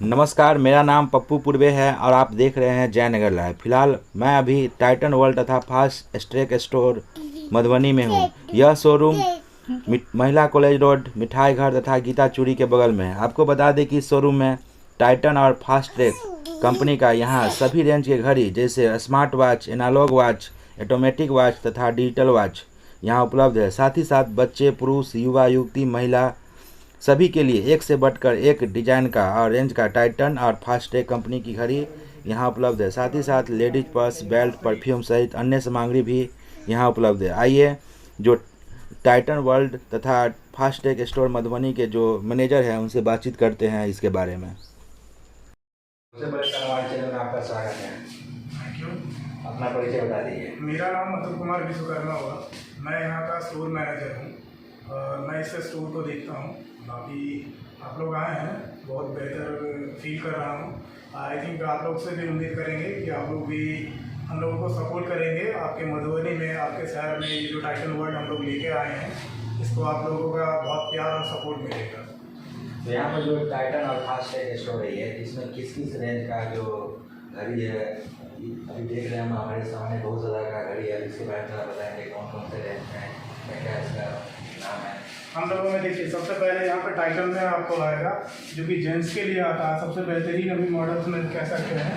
नमस्कार, मेरा नाम पप्पू पूर्वे है और आप देख रहे हैं जयनगर लाइव। फिलहाल मैं अभी टाइटन वर्ल्ड तथा फास्ट ट्रैक स्टोर मधुबनी में हूँ। यह शोरूम महिला कॉलेज रोड, मिठाई घर तथा गीता चूड़ी के बगल में है। आपको बता दें कि इस शोरूम में टाइटन और फास्ट ट्रैक कंपनी का यहाँ सभी रेंज के घड़ी जैसे smart watch, analog watch, automatic watch तथा डिजिटल वॉच यहाँ उपलब्ध है। साथ ही साथ बच्चे, पुरुष, युवा, युवती, महिला सभी के लिए एक से बढ़कर एक डिजाइन का और रेंज का टाइटन और फास्टट्रैक कंपनी की घड़ी यहाँ उपलब्ध है। साथ ही साथ लेडीज पर्स, बेल्ट, परफ्यूम सहित अन्य सामग्री भी यहाँ उपलब्ध है। आइए जो टाइटन वर्ल्ड तथा फास्टट्रैक स्टोर मधुबनी के जो मैनेजर हैं उनसे बातचीत करते हैं इसके बारे में। सबसे पहले हमारे चैनल में आपका स्वागत है। Thank you. अपना परिचय बता दीजिए। मेरा नाम अतुल कुमार विश्वकर्मा हुआ। मैं यहाँ का स्टोर मैनेजर हूँ और मैं इस स्टोर को देखता हूँ। बाकी आप लोग आए हैं, बहुत बेहतर फील कर रहा हूँ। आई थिंक आप लोग से भी उम्मीद करेंगे कि आप लोग भी हम लोगों को सपोर्ट करेंगे। आपके मधुबनी में, आपके शहर में ये जो टाइटन वर्ल्ड हम लोग लेके आए हैं, इसको आप लोगों का बहुत प्यार और सपोर्ट मिलेगा। तो यहाँ पर जो टाइटन और फास्टट्रैक स्टोर है इसमें किस किस रेंज का जो घड़ी है, अभी देख रहे हैं हम हमारे सामने बहुत ज़्यादा का घड़ी है। इसके बारे में बताएंगे कौन कौन से रेंज में क्या क्या इसका नाम है। हम लोगों में देखिए, सबसे पहले यहाँ पे टाइटन में आपको आएगा जो कि जेंट्स के लिए आता है। सबसे बेहतरीन अभी मॉडल्स में कह सकते हैं।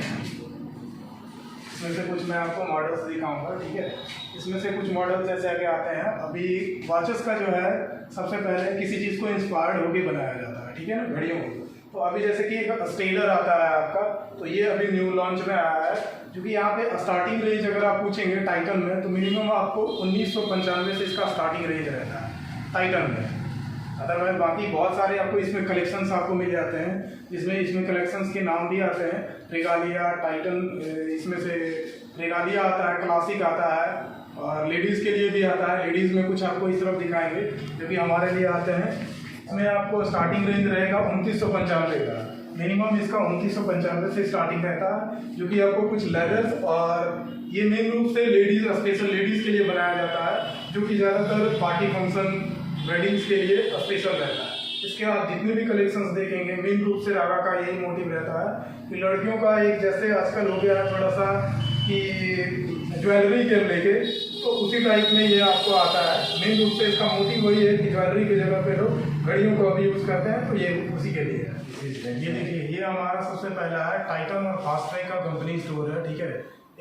इसमें से कुछ मैं आपको मॉडल्स दिखाऊंगा, ठीक है। इसमें से कुछ मॉडल्स ऐसे आगे आते हैं। अभी वॉचेस का जो है सबसे पहले किसी चीज़ को इंस्पायर्ड होकर बनाया जाता है, ठीक है ना, घड़ियों को। तो अभी जैसे कि एक स्टेलर आता है आपका, तो ये अभी न्यू लॉन्च में आया है। जो कि यहाँ पे स्टार्टिंग रेंज अगर आप पूछेंगे टाइटन में, तो मिनिमम आपको 1995 से इसका स्टार्टिंग रेंज रहता है टाइटन में। अदरवाइज बाकी बहुत सारे आपको इसमें कलेक्शंस आपको मिल जाते हैं, जिसमें इसमें कलेक्शंस के नाम भी आते हैं। रेगालिया, टाइटन, इसमें से रेगालिया आता है, क्लासिक आता है और लेडीज़ के लिए भी आता है। लेडीज़ में कुछ आपको इस तरफ दिखाएंगे जो कि हमारे लिए आते हैं। इसमें आपको स्टार्टिंग रेंज रहेगा 2995 का। मिनिमम इसका 2995 से स्टार्टिंग रहता है, जो कि आपको कुछ लेदर्स और ये मेन रूप से लेडीज़, स्पेशल लेडीज़ के लिए बनाया जाता है, जो कि ज़्यादातर पार्टी फंक्शन, वेडिंग्स के लिए स्पेशल रहता है। इसके आप जितने भी कलेक्शंस देखेंगे, मेन रूप से रागा का यही मोटिव रहता है कि लड़कियों का एक, जैसे आजकल हो गया है थोड़ा सा कि ज्वेलरी के लेके, तो उसी टाइप में ये आपको आता है। मेन रूप से इसका मोटिव वही है कि ज्वेलरी की जगह पे लोग घड़ियों को अभी यूज़ करते हैं, तो ये उसी के लिए है। ये देखिए, ये हमारा सबसे पहला है टाइटन और फास्टट्रैक का कंपनी स्टोर है, ठीक है।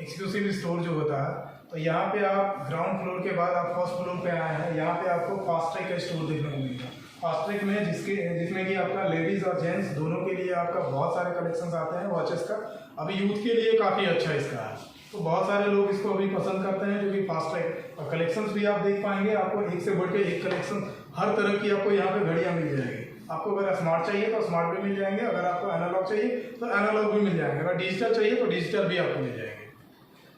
एक्सक्लूसिव स्टोर जो होता है, तो यहाँ पे आप ग्राउंड फ्लोर के बाद आप फर्स्ट फ्लोर पे आए हैं। यहाँ पे आपको फास्टट्रैक का स्टोर देखने को मिलेगा। फास्टट्रैक में जिसमें कि आपका लेडीज़ और जेंट्स दोनों के लिए आपका बहुत सारे कलेक्शंस आते हैं वॉचेस का। अभी यूथ के लिए काफ़ी अच्छा इसका है, तो बहुत सारे लोग इसको अभी पसंद करते हैं, जो कि फास्टट्रैक। और कलेक्शंस भी आप देख पाएंगे, आपको एक से बढ़ के एक कलेक्शन, हर तरह की आपको यहाँ पे घड़ियाँ मिल जाएगी। आपको अगर स्मार्ट चाहिए तो स्मार्ट भी मिल जाएंगे, अगर आपको एनालॉग चाहिए तो एनालॉग भी मिल जाएंगे, अगर डिजिटल चाहिए तो डिजिटल भी आपको मिल जाएंगे।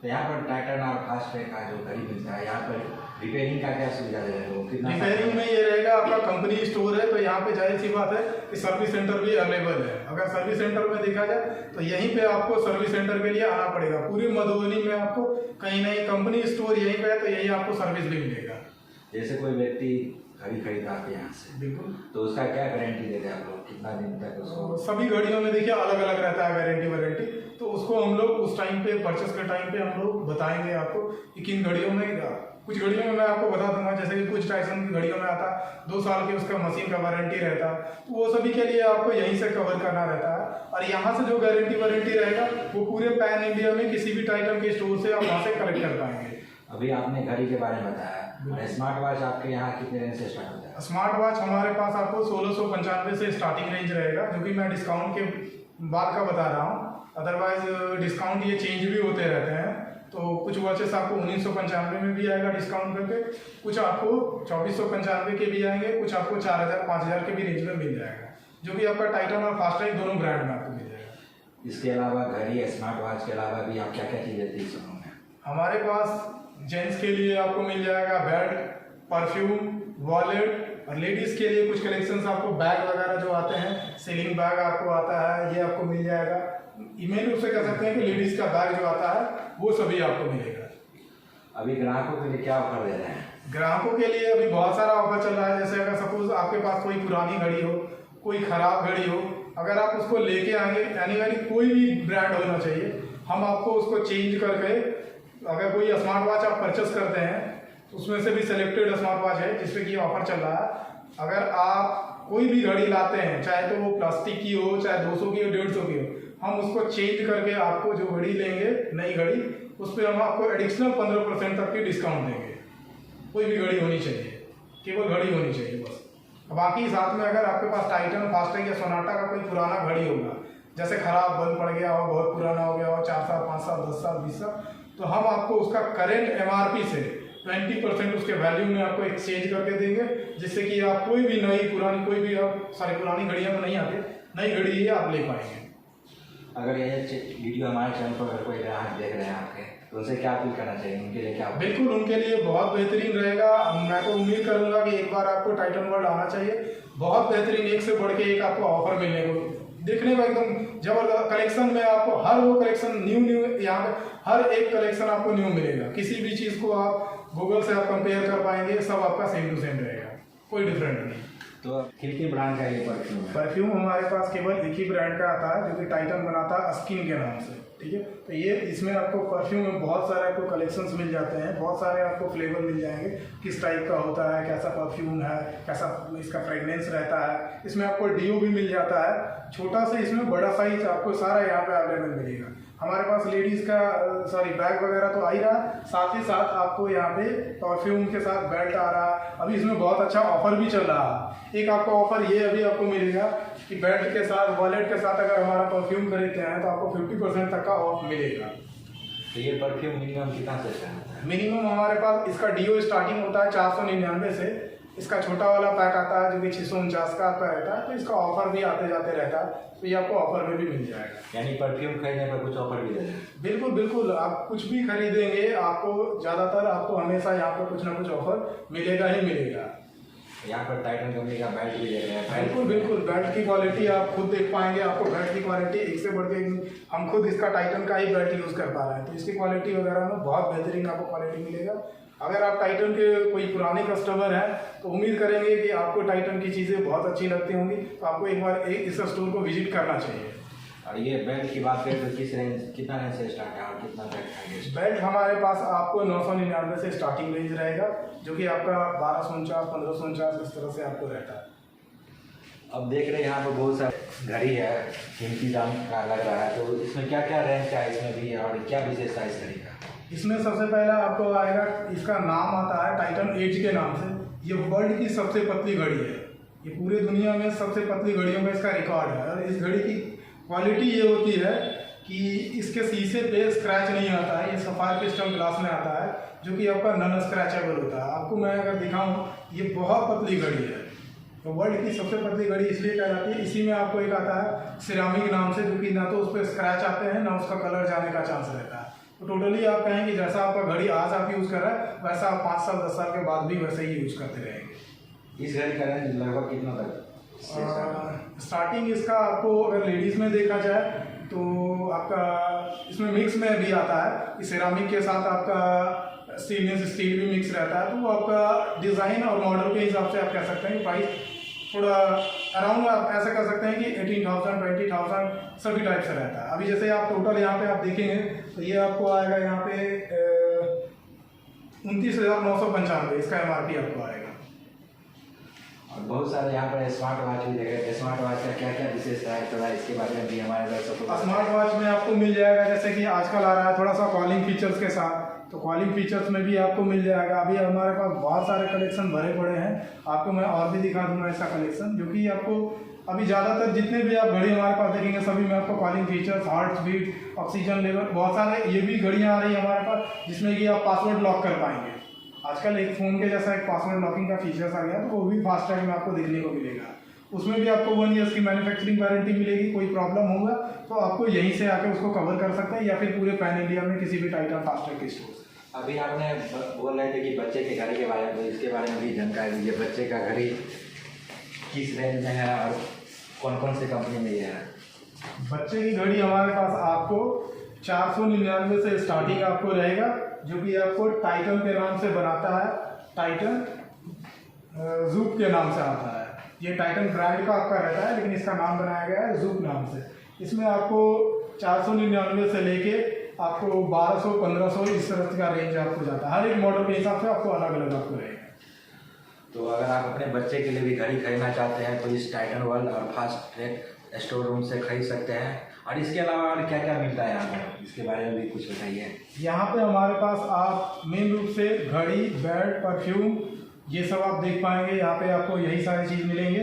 तो यहाँ पर टाइटन और फास्टट्रैक का जो घड़ी मिलता है, यहाँ पर रिपेयरिंग का क्या सुविधा दे रहे हो? रिपेयरिंग में ये रहेगा, आपका कंपनी स्टोर है तो यहाँ पे जाहिर सी बात है कि सर्विस सेंटर भी अवेलेबल है। अगर सर्विस सेंटर में देखा जाए तो यहीं पे आपको सर्विस सेंटर के लिए आना पड़ेगा। पूरी मधुबनी में आपको कहीं नहीं, कंपनी स्टोर यहीं पे है, तो यहीं आपको सर्विस भी मिलेगा। जैसे कोई व्यक्ति घड़ी खरीदा आपके यहाँ से, बिल्कुल, तो उसका क्या गारंटी देते हैं आप लोग, कितना दिन तक उसको? सभी घड़ियों में देखिए अलग अलग रहता है वारंटी, तो उसको हम लोग उस टाइम पे, परचेस के टाइम पे हम लोग बताएंगे आपको कि किन घड़ियों में। कुछ घड़ियों में मैं आपको बता दूंगा, जैसे कि कुछ टाइसन की घड़ियों में आता 2 साल की उसका मशीन का वारंटी रहता है, तो वो सभी के लिए आपको यहीं से कवर करना रहता है। और यहाँ से जो गारंटी वारंटी रहेगा वो पूरे पैन इंडिया में किसी भी टाइटन के स्टोर से आप वहाँ से कलेक्ट कर पाएंगे। अभी आपने घड़ी के बारे में बताया, और स्मार्ट वॉच आपके यहाँ कितने रेंज से स्टार्ट होता है? स्मार्ट वॉच हमारे पास आपको 1695 से स्टार्टिंग रेंज रहेगा, जो कि मैं डिस्काउंट के बाद का बता रहा हूँ। अदरवाइज डिस्काउंट ये चेंज भी होते रहते हैं, तो कुछ वॉचेस आपको 1995 में भी आएगा डिस्काउंट करके, कुछ आपको 2495 के भी आएंगे, कुछ आपको 4000 5000 के भी रेंज में मिल जाएगा, जो भी आपका टाइटन और फास्टट्रैक दोनों ब्रांड में आपको मिल जाएगा। इसके अलावा घड़ी, स्मार्ट वॉच के अलावा भी आप क्या क्या चीज़ें देती हैं शोरूम में? हमारे पास जेंट्स के लिए आपको मिल जाएगा बेल्ट, परफ्यूम, वॉलेट, और लेडीज़ के लिए कुछ कलेक्शंस आपको बैग वगैरह जो आते हैं, सेलिंग बैग आपको आता है, ये आपको मिल जाएगा। मेन रूप से कह सकते हैं कि लेडीज़ का बैग जो आता है वो सभी आपको मिलेगा। अभी ग्राहकों के लिए क्या ऑफर दे रहे हैं? ग्राहकों के लिए अभी बहुत सारा ऑफर चल रहा है। जैसे अगर सपोज आपके पास कोई पुरानी घड़ी हो, कोई ख़राब घड़ी हो, अगर आप उसको लेके आएंगे, यानी कोई भी ब्रांड होना चाहिए, हम आपको उसको चेंज करके, अगर कोई स्मार्ट वॉच आप परचेस करते हैं तो उसमें से भी सिलेक्टेड स्मार्ट वॉच है जिसपे कि ऑफर चल रहा है। अगर आप कोई भी घड़ी लाते हैं, चाहे तो वो प्लास्टिक की हो, चाहे 200 की हो, 150 की हो, हम उसको चेंज करके आपको जो घड़ी लेंगे, नई घड़ी, उस पर हम आपको एडिशनल 15% तक की डिस्काउंट देंगे। कोई भी घड़ी होनी चाहिए, केवल घड़ी होनी चाहिए बस। बाकी साथ में अगर आपके पास टाइटन, फास्टैग या सोनाटा का कोई पुराना घड़ी होगा, जैसे खराब बंद पड़ गया हो, बहुत पुराना हो गया हो, 4 साल, 5 साल, 10 साल, 20 साल, तो हम आपको उसका करेंट MRP से 20% उसके वैल्यू में आपको एक्सचेंज करके देंगे, जिससे कि आप कोई भी नई, पुरानी, कोई भी आप, सारी पुरानी घड़ियाँ तो नहीं आती, नई घड़ी ही आप ले पाएंगे। अगर ये वीडियो हमारे चैनल पर अगर कोई ग्राहक देख रहे हैं आपके, तो उनसे क्या अपील करना चाहिए, उनके लिए क्या? बिल्कुल, उनके लिए बहुत बेहतरीन रहेगा। मैं तो उम्मीद करूंगा कि एक बार आपको टाइटन वर्ल्ड आना चाहिए। बहुत बेहतरीन, एक से बढ़ के एक आपको ऑफर मिलने को, देखने में एकदम जबरदस्त कलेक्शन में आपको हर वो कलेक्शन न्यू यहाँ पे हर एक कलेक्शन आपको न्यू मिलेगा। किसी भी चीज़ को आप गूगल से आप कंपेयर कर पाएंगे, सब आपका सेम टू सेम रहेगा, कोई डिफरेंट नहीं। तो किन ब्रांड का ये परफ्यूम है? परफ्यूम हमारे पास केवल एक ही ब्रांड का आता है जो कि टाइटन बनाता है, स्किन के नाम से, ठीक है। तो ये इसमें आपको परफ्यूम में बहुत सारे आपको कलेक्शंस मिल जाते हैं, बहुत सारे आपको फ्लेवर मिल जाएंगे, किस टाइप का होता है, कैसा परफ्यूम है, कैसा इसका फ्रेगनेंस रहता है। इसमें आपको डीओ भी मिल जाता है, छोटा से इसमें बड़ा साइज आपको सारा यहाँ पे अवेलेबल मिलेगा। हमारे पास लेडीज़ का बैग वगैरह तो आ ही रहा, साथ ही साथ आपको यहाँ पे परफ्यूम के साथ बेल्ट आ रहा। अभी इसमें बहुत अच्छा ऑफर भी चल रहा है। एक आपको ऑफर ये अभी आपको मिलेगा कि बेल्ट के साथ, वॉलेट के साथ अगर हमारा परफ्यूम खरीदते हैं तो आपको 50% तक का ऑफ मिलेगा। तो ये परफ्यूम मिनिमम कितना से स्टार्ट है? मिनिमम हमारे पास इसका डीओ स्टार्टिंग होता है 499 से। इसका छोटा वाला पैक आता है जो कि 649 का आपका रहता है, तो इसका ऑफर भी आते जाते रहता है, तो ये आपको ऑफर में भी मिल जाएगा। यानी परफ्यूम खरीदने पर कुछ ऑफर भी देगा? बिल्कुल बिल्कुल, आप कुछ भी खरीदेंगे आपको ज़्यादातर आपको हमेशा यहाँ पर कुछ ना कुछ ऑफर मिलेगा ही मिलेगा। यहाँ पर टाइटन कंपनी का बेल्ट भी देख रहे हैं। बिल्कुल बिल्कुल, बेल्ट की क्वालिटी आप खुद देख पाएंगे। आपको बेल्ट की क्वालिटी एक से बढ़ के, हम खुद इसका टाइटन का ही बेल्ट यूज़ कर पा रहे हैं, तो इसकी क्वालिटी वगैरह में बहुत बेहतरीन आपको क्वालिटी मिलेगा। अगर आप टाइटन के कोई पुराने कस्टमर हैं तो उम्मीद करेंगे कि आपको टाइटन की चीज़ें बहुत अच्छी लगती होंगी, तो आपको एक बार इस स्टोर को विजिट करना चाहिए। और ये बेल्ट की बात करें तो किस रेंज, कितना रेंज से स्टार्ट है और कितना तक है? बेल्ट हमारे पास आपको 999 से स्टार्टिंग रेंज रहेगा, जो कि आपका 1249, 1549 इस तरह से आपको रहता है। अब देख रहे हैं यहाँ पर बहुत सारे घड़ी है, कीमती दाम का लग रहा है, तो इसमें क्या क्या रेंज का है इसमें भी, और क्या विशेषता है इस घड़ी का? इसमें सबसे पहला आपको आएगा, इसका नाम आता है टाइटन एज के नाम से। ये वर्ल्ड की सबसे पतली घड़ी है, ये पूरे दुनिया में सबसे पतली घड़ियों में इसका रिकॉर्ड है। और इस घड़ी की क्वालिटी ये होती है कि इसके शीशे पे स्क्रैच नहीं आता है, ये सफायर क्रिस्टल ग्लास में आता है, जो कि आपका नॉन स्क्रैचेबल होता है। आपको मैं अगर दिखाऊं, ये बहुत पतली घड़ी है, तो वर्ल्ड की सबसे पतली घड़ी इसलिए कहलाती है। इसी में आपको एक आता है सिरामिक नाम से, जो कि ना तो उस पर स्क्रैच आते हैं ना उसका कलर जाने का चांस रहता है। तो टोटली आप कहेंगे जैसा आपका घड़ी आज आप यूज़ कर रहे हैं, वैसा आप 5 साल 10 साल के बाद भी वैसे ही यूज़ करते रहेंगे। इस घड़ी का रेंज लगभग कितना तक? स्टार्टिंग इसका आपको अगर लेडीज़ में देखा जाए तो आपका इसमें मिक्स में भी आता है, सिरामिक के साथ आपका स्टेनलेस स्टील भी मिक्स रहता है, तो वो आपका डिज़ाइन और मॉडल के हिसाब से आप कह सकते हैं कि प्राइस थोड़ा अराउंड आप ऐसा कर सकते हैं कि 18,000 20,000 सभी टाइप से रहता है। अभी जैसे आप टोटल यहाँ पे आप देखेंगे तो ये आपको आएगा यहाँ पे 29,995 इसका MRP आपको आएगा। और बहुत सारे यहाँ पर स्मार्ट वॉच भी देख रहे हैं, स्मार्ट वॉच का क्या क्या विशेषता है, थोड़ा इसके बारे में भी हमारे दर्शकों को। स्मार्ट वॉच में आपको मिल जाएगा, जैसे कि आजकल आ रहा है थोड़ा सा कॉलिंग फीचर्स के साथ, तो कॉलिंग फीचर्स में भी आपको मिल जाएगा। अभी हमारे पास बहुत सारे कलेक्शन भरे पड़े हैं, आपको मैं और भी दिखा दूंगा ऐसा कलेक्शन, जो कि आपको अभी ज़्यादातर जितने भी आप घड़ी हमारे पास देखेंगे सभी में आपको calling features, heart beat, oxygen level, बहुत सारे ये भी घड़ियाँ आ रही है हमारे पास जिसमें कि आप पासवर्ड लॉक कर पाएंगे। आजकल एक फ़ोन के जैसा एक पासवर्ड लॉकिंग का फीचर्स आ गया, तो वो भी फास्टैग में आपको देखने को मिलेगा। उसमें भी आपको 1 ईयर्स की मैन्युफैक्चरिंग वारंटी मिलेगी। कोई प्रॉब्लम होगा तो आपको यहीं से आके उसको कवर कर सकते हैं, या फिर पूरे पैन इंडिया में किसी भी टाइटन फास्टैग के स्टोर से। अभी आपने बोल रहे थे कि बच्चे के घड़ी के बारे में, तो इसके बारे में भी जानकारी दीजिए। बच्चे का घड़ी किस रेंज में है और कौन कौन से कंपनी में ये है? बच्चे की घड़ी हमारे पास आपको 499 से स्टार्टिंग आपको रहेगा, जो कि आपको टाइटन के नाम से बनाता है, टाइटन जूप के नाम से आता है। ये टाइटन ब्रांड का आपका रहता है, लेकिन इसका नाम बनाया गया है जूक नाम से। इसमें आपको 499 से लेके आपको 1200 1500 इस तरह का रेंज आपको जाता है। हर एक मॉडल के हिसाब से आपको अलग अलग आपको रहेगा। तो अगर आप अपने बच्चे के लिए भी घड़ी खरीदना चाहते हैं तो इस टाइटन वर्ल्ड और फास्ट ट्रैक स्टोर रूम से खरीद सकते हैं। और इसके अलावा और क्या क्या मिलता है यहाँ पर, इसके बारे में भी कुछ बताइए। यहाँ पे हमारे पास आप मेन रूप से घड़ी, बेड, परफ्यूम ये सब आप देख पाएंगे। यहाँ पे आपको यही सारी चीज़ मिलेंगे।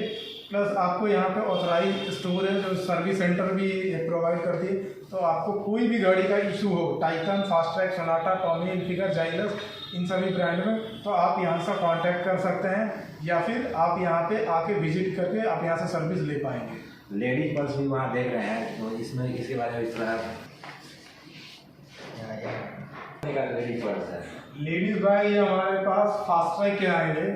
प्लस आपको यहाँ पे ऑथराइज स्टोर है जो सर्विस सेंटर भी प्रोवाइड करती है। तो आपको कोई भी गाड़ी का इशू हो, Titan, Fastrack, Sonata, Tommy Hilfiger, Xylys, इन सभी ब्रांड में, तो आप यहाँ से कांटेक्ट कर सकते हैं या फिर आप यहाँ पे आके विजिट करके आप यहाँ से सर्विस ले पाएंगे। लेडीज पर्स भी वहाँ देख रहे हैं, तो इसमें इसके बारे में इस तरह लेडीज पर्स है। लेडीज़ बैग ये हमारे पास फास्ट ट्रैक के आएंगे,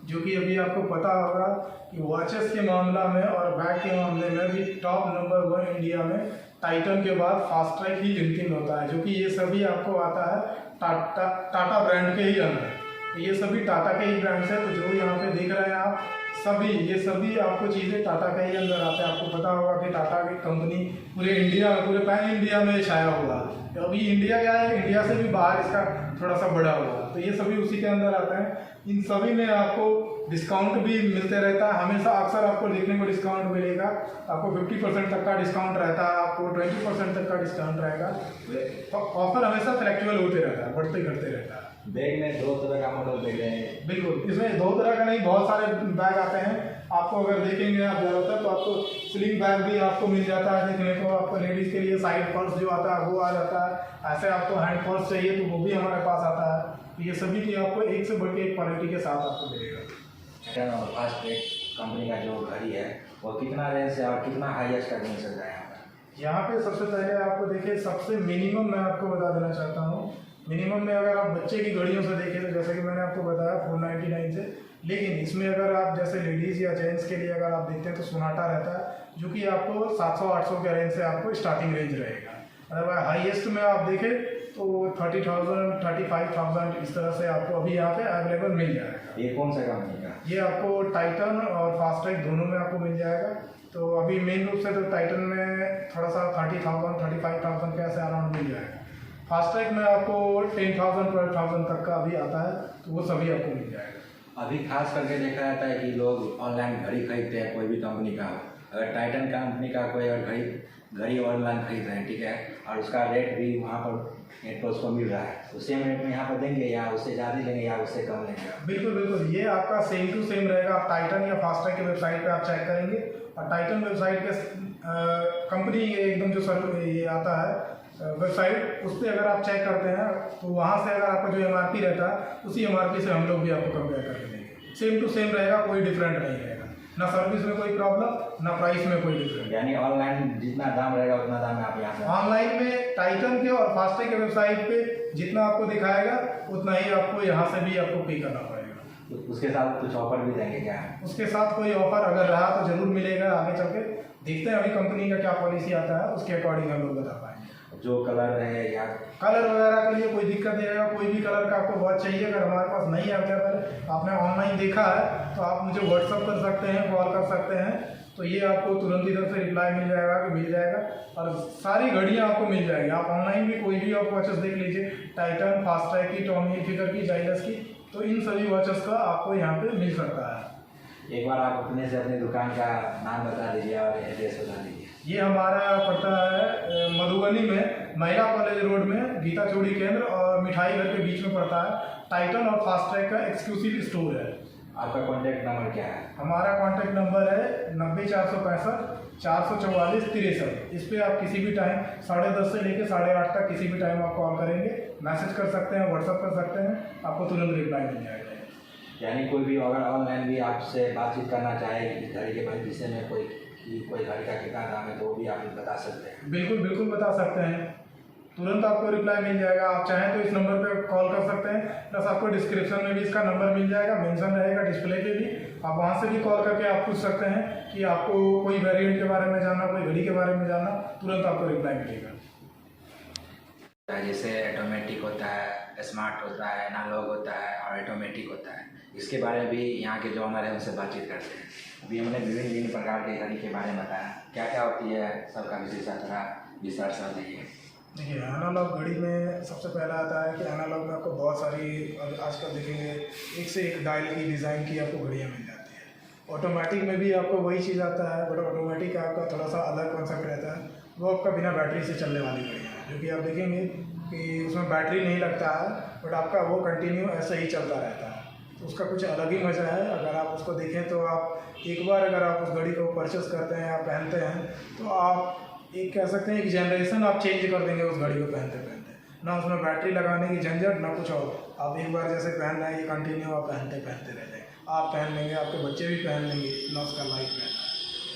जो कि अभी आपको पता होगा कि वॉचेस के मामला में और बैग के मामले में भी टॉप नंबर 1 इंडिया में टाइटन के बाद फास्ट ट्रैक ही लिंकिंग होता है, जो कि ये सभी आपको आता है टाटा ब्रांड के ही अंदर। तो ये सभी टाटा के ही ब्रांड्स है। तो जो यहाँ पे देख रहे हैं आप ये सभी आपको चीज़ें टाटा के ही अंदर आते हैं। आपको पता होगा कि टाटा की कंपनी पूरे इंडिया में, पूरे पैन इंडिया में छाया हुआ है। तो अभी इंडिया क्या है, इंडिया से भी बाहर इसका थोड़ा सा बड़ा हुआ, तो ये सभी उसी के अंदर आते हैं। इन सभी में आपको डिस्काउंट भी मिलते रहता है हमेशा। अक्सर आपको देखने को डिस्काउंट मिलेगा, आपको 50% तक का डिस्काउंट रहता है, आपको 20% तक का डिस्काउंट रहेगा। तो ऑफर हमेशा फ्लैक्चुअल होते रहता है, बढ़ते घटते रहता है। बैग में 2 तरह का मॉडल देख रहे हैं। बिल्कुल, इसमें 2 तरह का नहीं, बहुत सारे बैग आते हैं। आपको अगर देखेंगे आप ज़्यादातर तो आपको स्लिंग बैग भी आपको मिल जाता है देखने को। आपको लेडीज़ के लिए साइड पर्स जो आता है वो आ जाता है। ऐसे आपको हैंड पर्स चाहिए तो वो भी हमारे पास आता है। तो ये सभी की आपको एक से बढ़ के एक क्वालिटी के साथ आपको मिलेगा। टाइटन और फास्ट ट्रैक कंपनी का जो घड़ी है वो कितना रेंज से और कितना हाईएस्ट तक मिल सकता है यहाँ पर? यहाँ पे सबसे पहले आपको देखिए, सबसे मिनिमम मैं आपको बता देना चाहता हूँ। मिनिमम में अगर आप बच्चे की घड़ियों से देखें तो जैसे कि मैंने आपको बताया 499 से, लेकिन इसमें अगर आप जैसे लेडीज़ या जेंट्स के लिए अगर आप देखते हैं तो सोनाटा रहता है, जो कि आपको 700-800 के रेंज से आपको स्टार्टिंग रेंज रहेगा। अगर हाईएस्ट में आप देखें तो 30,000 35,000 इस तरह से आपको अभी यहाँ पे अवेलेबल मिल जाएगा। ये कौन सा कंपनी का? ये आपको टाइटन और फास्ट ट्रैक दोनों में आपको मिल जाएगा। तो अभी मेन रूप से तो टाइटन में थोड़ा सा 30,000 35,000 के ऐसे अराउंड मिल जाएगा। फास्ट ट्रैक में आपको 10,000 12,000 तक का अभी आता है, तो वो सभी आपको मिल जाएगा। अभी खास करके देखा जाता है कि लोग ऑनलाइन घड़ी खरीदते हैं, कोई भी कंपनी का। अगर टाइटन कंपनी का कोई और घड़ी ऑनलाइन खरीद रहे हैं, ठीक है, और उसका रेट भी वहाँ पर नेट पर उसको मिल रहा है, तो सेम रेट में यहाँ पर देंगे या उससे ज़्यादा लेंगे या उससे कम लेंगे? बिल्कुल बिल्कुल, ये आपका सेम टू सेम रहेगा। आप टाइटन या फास्ट ट्रैक की वेबसाइट पे आप चेक करेंगे, और टाइटन वेबसाइट के कंपनी एकदम जो ये आता है वेबसाइट, उस पर अगर आप चेक करते हैं तो वहाँ से अगर आपका जो MRP रहता है उसी MRP से हम लोग भी आपको कंपेयर करके देंगे। सेम टू सेम रहेगा, कोई डिफरेंट नहीं रहेगा। ना सर्विस में कोई प्रॉब्लम, ना प्राइस में कोई डिफरेंट। यानी ऑनलाइन जितना दाम रहेगा उतना दाम आप यहाँ से ऑनलाइन में टाइटन के और फास्ट ट्रैक के वेबसाइट पे जितना आपको दिखाएगा उतना ही आपको यहाँ से भी आपको पे करना पड़ेगा। तो उसके साथ कुछ ऑफर भी देंगे क्या? उसके साथ कोई ऑफर अगर रहा तो जरूर मिलेगा आगे चल के। देखते हैं अभी कंपनी का क्या पॉलिसी आता है, उसके अकॉर्डिंग हम लोग बता पाएंगे। जो कलर है या कलर वगैरह के लिए कोई दिक्कत नहीं रहेगा। कोई भी कलर का आपको वॉच चाहिए, अगर हमारे पास नहीं अवेलेबल, आपने ऑनलाइन देखा है तो आप मुझे व्हाट्सअप कर सकते हैं, कॉल कर सकते हैं, तो ये आपको तुरंत इधर से रिप्लाई मिल जाएगा कि मिल जाएगा। और सारी घड़ियाँ आपको मिल जाएगी। आप ऑनलाइन भी कोई भी आप वॉचेस देख लीजिए, टाइटन, फास्ट ट्रैक की, टॉमी हिलफिगर की, जाइलस की, तो इन सभी वॉचेस का आपको यहाँ पे मिल सकता है। एक बार आप अपने से अपनी दुकान का नाम बता दीजिए और एड्रेस बता दीजिए। ये हमारा पड़ता है मधुबनी में, महिला कॉलेज रोड में, गीता चूड़ी केंद्र और मिठाई घर के बीच में पड़ता है। टाइटन और फास्ट ट्रैक का एक्सक्लूसिव स्टोर है। आपका कॉन्टैक्ट नंबर क्या है? हमारा कॉन्टैक्ट नंबर है 90 465 444 63। इस पर आप किसी भी टाइम 10:30 से लेकर 8:30 तक किसी भी टाइम आप कॉल करेंगे, मैसेज कर सकते हैं, व्हाट्सअप कर सकते हैं, आपको तुरंत रिप्लाई मिल जाएगा। यानी कोई भी अगर ऑनलाइन भी आपसे बातचीत करना चाहे इस घड़ी के विषय में, कोई घड़ी का कितना दाम है, तो वो भी आप बता सकते हैं? बिल्कुल बिल्कुल बता सकते हैं, तुरंत आपको रिप्लाई मिल जाएगा। आप चाहें तो इस नंबर पे कॉल कर सकते हैं, प्लस आपको डिस्क्रिप्शन में भी इसका नंबर मिल जाएगा, मेंशन रहेगा डिस्प्ले पे भी। आप वहाँ से भी कॉल करके आप पूछ सकते हैं कि आपको कोई वेरिएंट के बारे में जानना, कोई घड़ी के बारे में जानना, तुरंत आपको रिप्लाई मिलेगा। जैसे ऑटोमेटिक होता है, स्मार्ट होता है, एनालॉग होता है और ऑटोमेटिक होता है। इसके बारे में भी यहाँ के जो ऑनर है उनसे बातचीत करते हैं। अभी हमने विभिन्न विभिन्न प्रकार के घड़ी के बारे में बताया, क्या क्या होती है सबका विशेषता थोड़ा विस्तार से बताइए। देखिए, एनालॉग घड़ी में सबसे पहला आता है कि एनालॉग में आपको बहुत सारी आजकल देखेंगे एक से एक डायल की डिज़ाइन की आपको घड़ियाँ मिल जाती है। ऑटोमेटिक में भी आपको वही चीज़ आता है, बट ऑटोमेटिक का आपका थोड़ा सा अलग कॉन्सेप्ट रहता है। वो आपका बिना बैटरी से चलने वाली घड़ियाँ हैं, जो कि आप देखेंगे कि उसमें बैटरी नहीं लगता है, बट आपका वो कंटिन्यू ऐसे ही चलता रहता है। तो उसका कुछ अलग ही मज़ा है। अगर आप उसको देखें तो आप एक बार अगर आप उस घड़ी को परचेस करते हैं या पहनते हैं तो आप एक कह सकते हैं एक जनरेशन आप चेंज कर देंगे उस घड़ी को पहनते पहनते। ना उसमें बैटरी लगाने की झंझट, ना कुछ और। आप एक बार जैसे पहन रहे हैं, ये कंटिन्यू आप पहनते पहनते रह जाएंगे। आप पहन लेंगे, आपके बच्चे भी पहन लेंगे, इतना उसका लाइफ रहता है।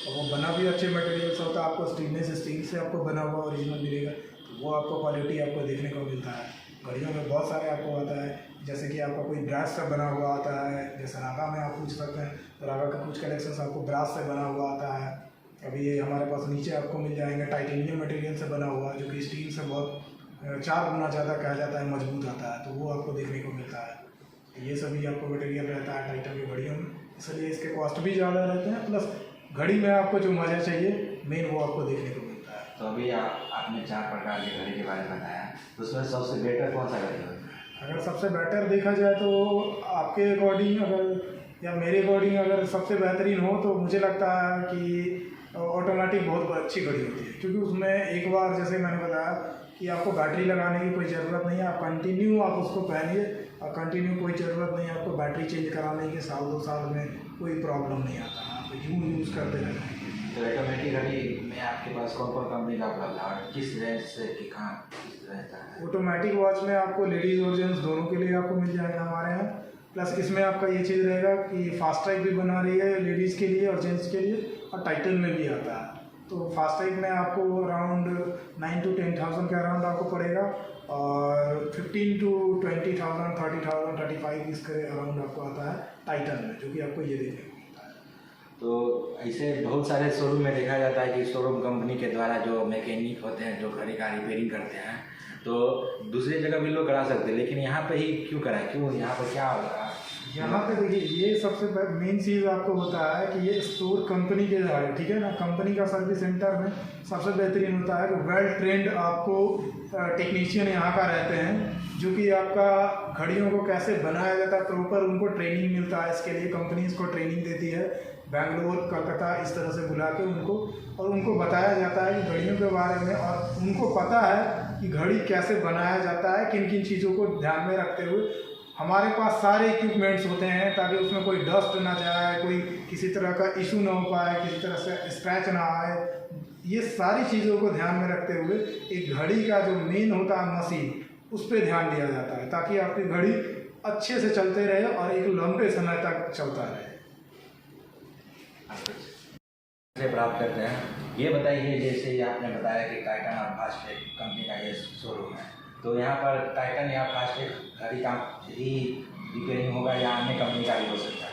और वो बना भी अच्छे मटेरियल से होता है, आपको स्टेनलेस स्टील से आपको बना हुआ ओरिजिनल मिलेगा, तो वो आपको क्वालिटी आपको देखने को मिलता है। घड़ियों में बहुत सारे आपको आता है, जैसे कि आपका कोई ब्रास से बना हुआ आता है, जैसे रागा में आप पूछ सकते हैं तो रागा का कुछ कलेक्शंस आपको ब्रास से बना हुआ आता है। अभी ये हमारे पास नीचे आपको मिल जाएंगे टाइटेनियम मटेरियल से बना हुआ, जो कि स्टील से बहुत 4 गुना ज़्यादा कहा जाता है मजबूत आता है, तो वो आपको देखने को मिलता है। ये सभी आपको मटेरियल रहता है टाइटन की घड़ियों में, इसलिए इसके कॉस्ट भी ज़्यादा रहते हैं। प्लस घड़ी में आपको जो मज़ा चाहिए मेन वो आपको देखने को मिलता है। तो अभी आपने 4 प्रकार की घड़ी के बारे में बताया, तो उसमें सबसे बेटर कौन सा घड़ी होता है? अगर सबसे बेटर देखा जाए तो आपके अकॉर्डिंग अगर या मेरे अकॉर्डिंग अगर सबसे बेहतरीन हो तो मुझे लगता है कि ऑटोमेटिक बहुत अच्छी घड़ी होती है, क्योंकि उसमें एक बार जैसे मैंने बताया कि आपको बैटरी लगाने की कोई ज़रूरत नहीं है। आप कंटिन्यू आप उसको पहनिए और कंटिन्यू कोई ज़रूरत नहीं है आपको बैटरी चेंज कराने की। 1-2 साल में कोई प्रॉब्लम नहीं आता, आप यूज़ करते रहेंगे। तो ऑटोमेटिक घड़ी में आपके पास कौन कौन कंपनी का उपलब्ध है और किस रेंज से कि कहाँ किस रहता है? ऑटोमेटिक वॉच में आपको लेडीज़ और जेंट्स दोनों के लिए आपको मिल जाएगा हमारे यहाँ। प्लस इसमें आपका ये चीज़ रहेगा कि फास्ट ट्रैक भी बना रही है लेडीज़ के लिए और जेंट्स के लिए, और टाइटन में भी आता है। तो फास्ट ट्रैक में आपको अराउंड 9 to 10,000 के अराउंड आपको पड़ेगा, और 15 to 20,000, 30,000, 35 इसके अराउंड आपको आता है टाइटन में, जो कि आपको ये देखने को मिलता है। तो ऐसे बहुत सारे शोरूम में देखा जाता है कि शोरूम कंपनी के द्वारा जो मैकेनिक होते हैं जो घड़ी का रिपेयरिंग करते हैं, तो दूसरी जगह भी लोग करा सकते हैं, लेकिन यहाँ पे ही क्यों कराएं? क्यों यहाँ पर क्या होगा? यहाँ पे देखिए, ये सबसे मेन चीज़ आपको होता है कि ये स्टोर कंपनी के है, ठीक है ना। कंपनी का सर्विस सेंटर में सबसे बेहतरीन होता है कि वेल ट्रेंड आपको टेक्नीशियन यहाँ का रहते हैं, जो कि आपका घड़ियों को कैसे बनाया जाता है प्रॉपर उनको ट्रेनिंग मिलता है। इसके लिए कंपनी इसको ट्रेनिंग देती है, बेंगलोर, कलकत्ता इस तरह से बुला के उनको, और उनको बताया जाता है कि घड़ियों के बारे में, और उनको पता है कि घड़ी कैसे बनाया जाता है, किन किन चीज़ों को ध्यान में रखते हुए। हमारे पास सारे इक्विपमेंट्स होते हैं ताकि उसमें कोई डस्ट ना जाए, कोई किसी तरह का इशू ना हो पाए, किसी तरह से स्क्रैच ना आए। ये सारी चीज़ों को ध्यान में रखते हुए एक घड़ी का जो मेन होता है मशीन, उस पर ध्यान दिया जाता है ताकि आपकी घड़ी अच्छे से चलते रहे और एक लंबे समय तक चलता रहे। से प्राप्त करते हैं, ये बताइए, जैसे ही आपने बताया कि टाइटन और फास्ट्रेक कंपनी का ये शोरूम है, तो यहाँ पर टाइटन या फास्ट्रेक घड़ी का ही रिपेयरिंग होगा या अन्य कंपनी का भी हो सकता है?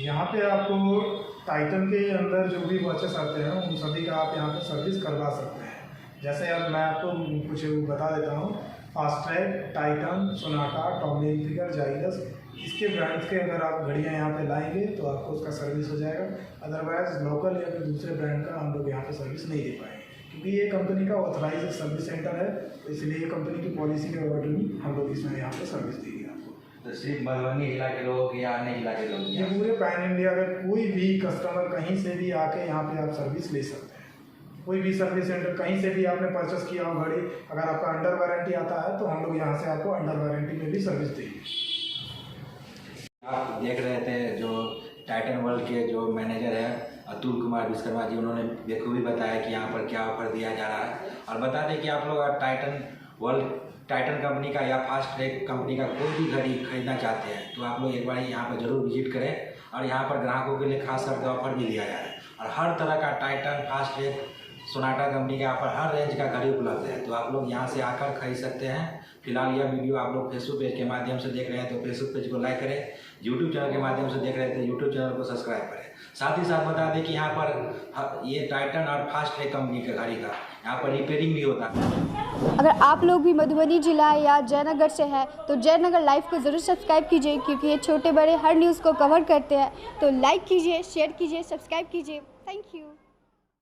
यहाँ पे आपको टाइटन के अंदर जो भी वॉचेस आते हैं उन सभी का आप यहाँ पे सर्विस करवा सकते हैं। जैसे अब मैं आपको कुछ बता देता हूँ, fast track, Titan, Sonata, Tommy Hilfiger, Zydus, इसके ब्रांड्स के अगर आप घड़ियाँ यहाँ पे लाएंगे तो आपको उसका सर्विस हो जाएगा। अदरवाइज लोकल या फिर दूसरे ब्रांड का हम लोग यहाँ पे सर्विस नहीं दे पाएंगे, क्योंकि ये कंपनी का ऑथराइज सर्विस सेंटर है, तो इसलिए कंपनी की पॉलिसी के अकॉर्डिंग हम लोग इसमें यहाँ पे सर्विस देंगे आपको। तो सिर्फ मधुबनी जिला के लोग या अन्य जिला के लोग? ये पूरे पैन इंडिया का कोई भी कस्टमर कहीं से भी आके यहाँ पे आप सर्विस ले सकते हैं। कोई भी सर्विस सेंटर कहीं से भी आपने परचेस किया हो घड़ी, अगर आपका अंडर वारंटी आता है तो हम लोग यहाँ से आपको अंडर वारंटी में भी सर्विस देंगे। आप देख रहे थे जो टाइटन वर्ल्ड के जो मैनेजर है अतुल कुमार विश्वकर्मा जी, उन्होंने बखूबी बताया कि यहाँ पर क्या ऑफर दिया जा रहा है। और बता दें कि आप लोग टाइटन कंपनी का या फास्ट ट्रैक कंपनी का कोई भी घड़ी खरीदना चाहते हैं तो आप लोग एक बार यहाँ पर ज़रूर विजिट करें, और यहाँ पर ग्राहकों के लिए खास करके ऑफर भी दिया जा रहा है। और हर तरह का Titan, Fastrack, Sonata company का यहाँ पर हर रेंज का घड़ी उपलब्ध है, तो आप लोग यहाँ से आकर खरीद सकते हैं। फिलहाल यह वीडियो आप लोग फेसबुक पेज के माध्यम से देख रहे हैं तो फेसबुक पेज को लाइक करें, यूट्यूब चैनल के माध्यम से देख रहे हैं तो यूट्यूब चैनल को सब्सक्राइब करें। साथ ही साथ बता दें कि यहाँ पर ये टाइटन और फास्ट ट्रैक कंपनी का गाड़ी का यहाँ पर रिपेयरिंग भी होता है। अगर आप लोग भी मधुबनी जिला या जयनगर से हैं तो जयनगर लाइव को ज़रूर सब्सक्राइब कीजिए, क्योंकि ये छोटे बड़े हर न्यूज़ को कवर करते हैं। तो लाइक कीजिए, शेयर कीजिए, सब्सक्राइब कीजिए। Thank you.